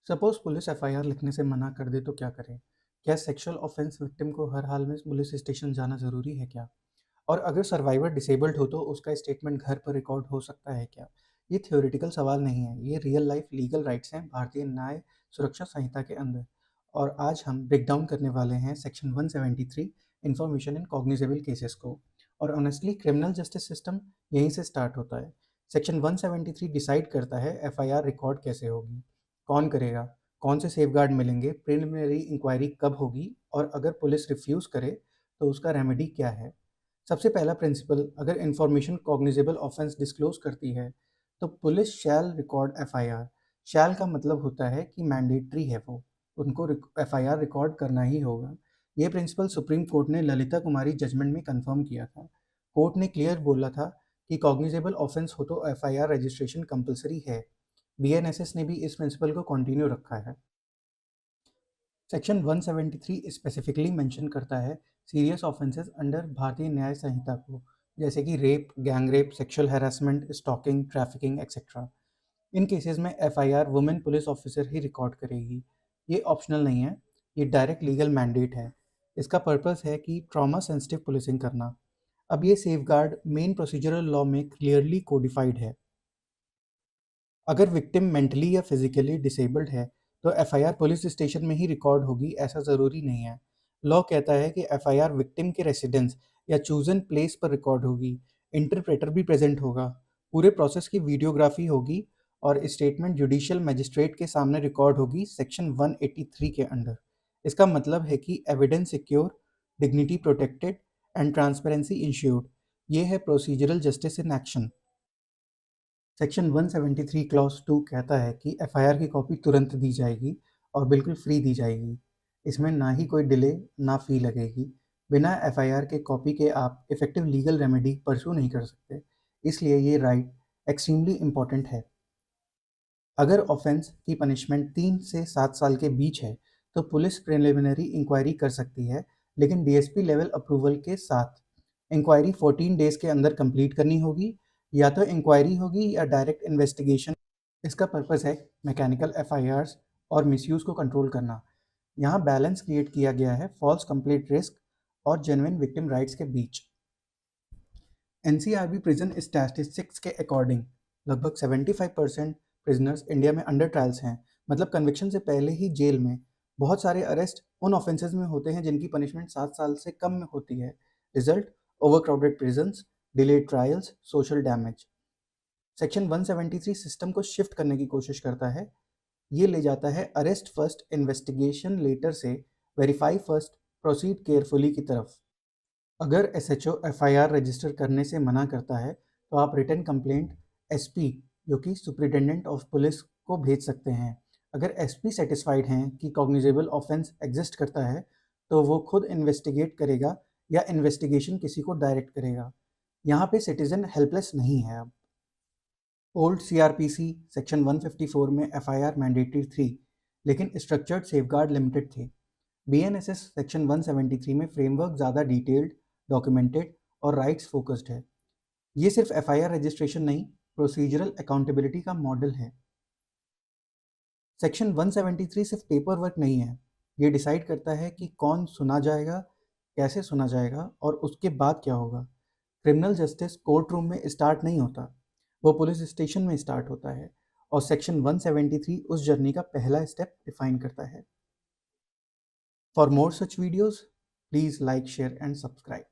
Suppose police FIR लिखने से मना कर दे तो क्या करें? क्या सेक्सुअल ऑफेंस विक्टिम को हर हाल में पुलिस स्टेशन जाना ज़रूरी है क्या? और अगर सर्वाइवर डिसेबल्ड हो तो उसका स्टेटमेंट घर पर रिकॉर्ड हो सकता है क्या? ये थ्योरेटिकल सवाल नहीं है, ये रियल लाइफ लीगल राइट्स हैं भारतीय न्याय सुरक्षा संहिता के अंदर। और आज हम ब्रेक डाउन करने वाले हैं section 173 information in cognizable cases को। और ऑनेस्टली क्रिमिनल जस्टिस सिस्टम यहीं से स्टार्ट होता है। सेक्शन 173 डिसाइड करता है एफआईआर रिकॉर्ड कैसे होगी, कौन करेगा, कौन से सेफगार्ड मिलेंगे, प्रिलिमिनरी इंक्वायरी कब होगी, और अगर पुलिस रिफ्यूज़ करे तो उसका रेमेडी क्या है। सबसे पहला प्रिंसिपल, अगर इंफॉर्मेशन कॉग्निजेबल ऑफेंस डिस्क्लोज करती है तो पुलिस शैल रिकॉर्ड एफआईआर। शैल का मतलब होता है कि मैंडेटरी है, वो उनको एफआईआर रिकॉर्ड करना ही होगा। ये प्रिंसिपल सुप्रीम कोर्ट ने ललिता कुमारी जजमेंट में कंफर्म किया था। कोर्ट ने क्लियर बोला था कि कॉग्निजेबल ऑफेंस हो तो एफआईआर रजिस्ट्रेशन कंपलसरी है। बीएनएसएस ने भी इस प्रिंसिपल को कंटिन्यू रखा है। सेक्शन 173 स्पेसिफिकली मेंशन करता है सीरियस ऑफेंसेस अंडर भारतीय न्याय संहिता को, जैसे कि rape, gang rape, sexual harassment, stalking, trafficking etcetera. इन केसेस में एफआईआर वुमेन पुलिस ऑफिसर ही रिकॉर्ड करेगी। ये ऑप्शनल नहीं है, ये डायरेक्ट लीगल मैंडेट है। इसका पर्पस है कि ट्रॉमा सेंसिटिव पुलिसिंग करना। अब ये सेफगार्ड मेन प्रोसीजरल लॉ में क्लियरली कोडिफाइड है। अगर विक्टिम मेंटली या फिजिकली डिसेबल्ड है तो एफआईआर पुलिस स्टेशन में ही रिकॉर्ड होगी, ऐसा ज़रूरी नहीं है। लॉ कहता है कि एफआईआर विक्टिम के रेसिडेंस या चूजन प्लेस पर रिकॉर्ड होगी। इंटरप्रेटर भी प्रेजेंट होगा। पूरे प्रोसेस की वीडियोग्राफी होगी और स्टेटमेंट जुडिशियल मजिस्ट्रेट के सामने रिकॉर्ड होगी सेक्शन 183 के अंडर। इसका मतलब है कि evidence secure, dignity protected and transparency insured. ये है procedural justice in action. Section 173 clause 2 कहता है कि एफआईआर की कॉपी तुरंत दी जाएगी और बिल्कुल फ्री दी जाएगी। इसमें ना ही कोई डिले ना फी लगेगी। बिना एफआईआर के कॉपी के आप इफेक्टिव लीगल रेमेडी परस्यू नहीं कर सकते। इसलिए ये राइट एक्सट्रीमली इम्पॉर्टेंट है। अगर ऑफेंस की पनिशमेंट 3 से 7 साल के बीच है तो पुलिस प्रिलिमिनरी इंक्वायरी कर सकती है, लेकिन डीएसपी लेवल अप्रूवल के साथ। इंक्वायरी 14 डेज के अंदर कंप्लीट करनी होगी। या तो इंक्वायरी होगी या डायरेक्ट इन्वेस्टिगेशन। इसका पर्पस है मैकेनिकल एफआईआर्स और मिसयूज़ को कंट्रोल करना। यहाँ बैलेंस क्रिएट किया गया है फॉल्स कंप्लीट रिस्क और जेन्युइन विक्टिम राइट्स के बीच। एनसीआरबी प्रिजन स्टैटिस्टिक्स के अकॉर्डिंग लगभग 75% प्रिजनर्स इंडिया में अंडर ट्रायल्स हैं, मतलब कन्विक्शन से पहले ही जेल में। बहुत सारे अरेस्ट उन ऑफेंसेस में होते हैं जिनकी पनिशमेंट 7 साल से कम में होती है। Result, overcrowded prisons, delayed trials, social damage. Section 173 system को शिफ्ट करने की कोशिश करता है। ये ले जाता है अरेस्ट फर्स्ट इन्वेस्टिगेशन लेटर से वेरीफाई फर्स्ट प्रोसीड केयरफुली की तरफ। अगर एसएचओ एफआईआर रजिस्टर करने से मना करता है तो आप रिटन कंप्लेंट एसपी, जो कि सुप्रिटेंडेंट ऑफ पुलिस, को भेज सकते हैं। अगर एसपी सेटिस्फाइड हैं कि कॉग्निजेबल ऑफेंस एग्जिस्ट करता है तो वो खुद इन्वेस्टिगेट करेगा या इन्वेस्टिगेशन किसी को डायरेक्ट करेगा। यहाँ पे सिटीजन हेल्पलेस नहीं है। अब ओल्ड सीआरपीसी सेक्शन 154 में एफआईआर मैंडेटरी थी, लेकिन स्ट्रक्चर्ड सेफगार्ड लिमिटेड थे। बीएनएसएस सेक्शन 173 में फ्रेमवर्क ज़्यादा डिटेल्ड, डॉक्यूमेंटेड और राइट्स फोकस्ड है। ये सिर्फ एफआईआर रजिस्ट्रेशन नहीं, प्रोसीजरल अकाउंटेबिलिटी का मॉडल है। सेक्शन 173 सिर्फ पेपर वर्क नहीं है, ये डिसाइड करता है कि कौन सुना जाएगा, कैसे सुना जाएगा और उसके बाद क्या होगा। क्रिमिनल जस्टिस कोर्ट रूम में स्टार्ट नहीं होता, वो पुलिस स्टेशन में स्टार्ट होता है। और सेक्शन 173 उस जर्नी का पहला स्टेप डिफाइन करता है। For more such videos, please like, share and subscribe.